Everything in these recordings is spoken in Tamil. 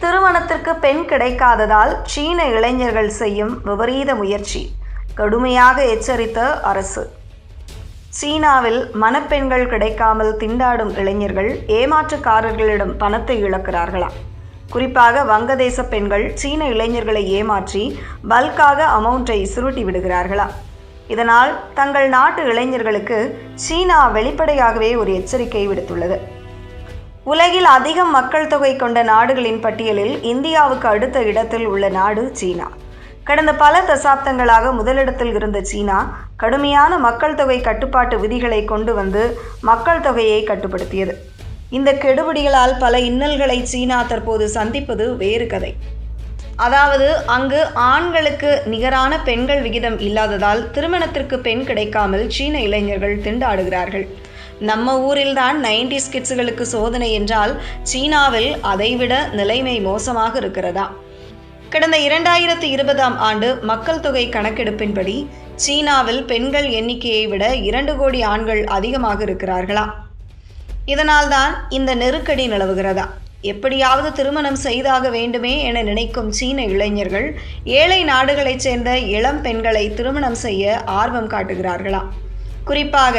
திருமணத்திற்கு பெண் கிடைக்காததால் சீன இளைஞர்கள் செய்யும் விபரீத முயற்சி, கடுமையாக எச்சரித்த அரசு. சீனாவில் மணப்பெண்கள் கிடைக்காமல் திண்டாடும் இளைஞர்கள் ஏமாற்றுக்காரர்களிடம் பணத்தை இழக்கிறார்களாம். குறிப்பாக வங்கதேச பெண்கள் சீன இளைஞர்களை ஏமாற்றி பல்காக அமௌண்ட்டை சுருட்டி விடுகிறார்களாம். இதனால் தங்கள் நாட்டு இளைஞர்களுக்கு சீனா வெளிப்படையாகவே ஒரு எச்சரிக்கை விடுத்துள்ளது. உலகில் அதிகம் மக்கள் தொகை கொண்ட நாடுகளின் பட்டியலில் இந்தியாவுக்கு அடுத்த இடத்தில் உள்ள நாடு சீனா. கடந்த பல தசாப்தங்களாக முதலிடத்தில் இருந்த சீனா கடுமையான மக்கள் தொகை கட்டுப்பாட்டு விதிகளை கொண்டு வந்து மக்கள் தொகையை கட்டுப்படுத்தியது. இந்த கெடுபிடிகளால் பல இன்னல்களை சீனா தற்போது சந்திப்பது வேறு கதை. அதாவது அங்கு ஆண்களுக்கு நிகரான பெண்கள் விகிதம் இல்லாததால் திருமணத்திற்கு பெண் கிடைக்காமல் சீன இளைஞர்கள் திண்டாடுகிறார்கள். நம்ம ஊரில்தான் 90s கிட்ஸுகளுக்கு சோதனை என்றால் சீனாவில் அதைவிட நிலைமை மோசமாக இருக்கிறதா? கடந்த 2020ஆம் ஆண்டு மக்கள் தொகை கணக்கெடுப்பின்படி சீனாவில் பெண்கள் எண்ணிக்கையை விட 2 கோடி ஆண்கள் அதிகமாக இருக்கிறார்களா? இதனால்தான் இந்த நெருக்கடி நிலவுகிறதா? எப்படியாவது திருமணம் செய்தாக வேண்டுமே என நினைக்கும் சீன இளைஞர்கள் ஏழை நாடுகளைச் சேர்ந்த இளம் பெண்களை திருமணம் செய்ய ஆர்வம் காட்டுகிறார்களா? குறிப்பாக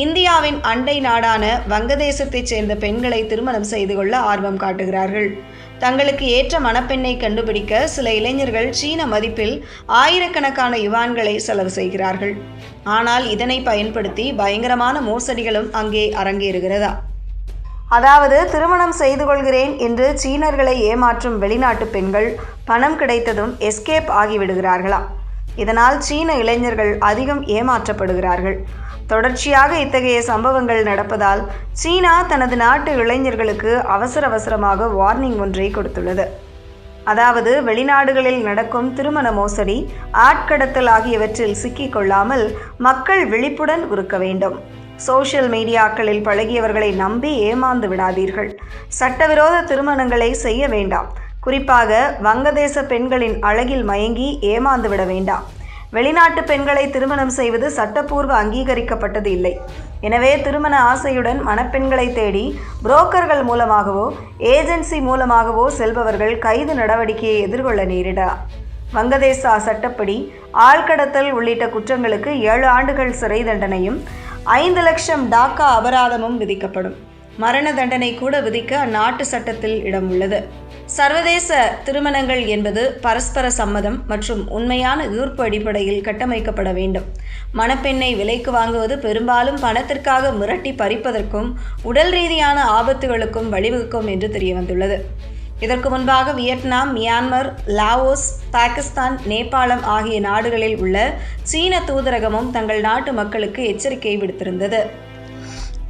இந்தியாவின் அண்டை நாடான வங்கதேசத்தைச் சேர்ந்த பெண்களை திருமணம் செய்து கொள்ள ஆர்வம் காட்டுகிறார்கள். தங்களுக்கு ஏற்ற மணப்பெண்ணை கண்டுபிடிக்க சில இளைஞர்கள் சீன மதிப்பில் ஆயிரக்கணக்கான யுவான்களை செலவு செய்கிறார்கள். ஆனால் இதனை பயன்படுத்தி பயங்கரமான மோசடிகளும் அங்கே அரங்கேறுகிறதா? அதாவது திருமணம் செய்து கொள்கிறேன் என்று சீனர்களை ஏமாற்றும் வெளிநாட்டு பெண்கள் பணம் கிடைத்ததும் எஸ்கேப் ஆகிவிடுகிறார்களாம். இதனால் சீன இளைஞர்கள் அதிகம் ஏமாற்றப்படுகிறார்கள். தொடர்ச்சியாக இத்தகைய சம்பவங்கள் நடப்பதால் சீனா தனது நாட்டு இளைஞர்களுக்கு அவசரமாக வார்னிங் ஒன்றை கொடுத்துள்ளது. அதாவது வெளிநாடுகளில் நடக்கும் திருமண மோசடி, ஆட்கடத்தல் ஆகியவற்றில் சிக்கிக்கொள்ளாமல் மக்கள் விழிப்புடன் இருக்க வேண்டும். சோஷியல் மீடியாக்களில் பழகியவர்களை நம்பி ஏமாந்து விடாதீர்கள். சட்டவிரோத திருமணங்களை செய்ய வேண்டாம். குறிப்பாக வங்கதேச பெண்களின் அழகில் மயங்கி ஏமாந்து விட வேண்டாம். வெளிநாட்டு பெண்களை திருமணம் செய்வது சட்டப்பூர்வ அங்கீகரிக்கப்பட்டது இல்லை. எனவே திருமண ஆசையுடன் மணப்பெண்களை தேடி புரோக்கர்கள் மூலமாகவோ ஏஜென்சி மூலமாகவோ செல்பவர்கள் கைது நடவடிக்கையை எதிர்கொள்ள நேரிடலாம். வங்கதேச சட்டப்படி ஆள்கடத்தல் உள்ளிட்ட குற்றங்களுக்கு 7 ஆண்டுகள் சிறை தண்டனையும் 5 லட்சம் டாக்கா அபராதமும் விதிக்கப்படும். மரண தண்டனை கூட விதிக்க அந்நாட்டு சட்டத்தில் இடம் உள்ளது. சர்வதேச திருமணங்கள் என்பது பரஸ்பர சம்மதம் மற்றும் உண்மையான ஈர்ப்பு அடிப்படையில் கட்டமைக்கப்பட வேண்டும். மணப்பெண்ணை விலைக்கு வாங்குவது பெரும்பாலும் பணத்திற்காக மிரட்டி பறிப்பதற்கும் உடல் ரீதியான ஆபத்துகளுக்கும் வழிவகுக்கும் என்று தெரிய வந்துள்ளது. இதற்கு முன்பாக வியட்நாம், மியான்மர், லாவோஸ், பாகிஸ்தான், நேபாளம் ஆகிய நாடுகளில் உள்ள சீன தூதரகமும் தங்கள் நாட்டு மக்களுக்கு எச்சரிக்கை விடுத்திருந்தது.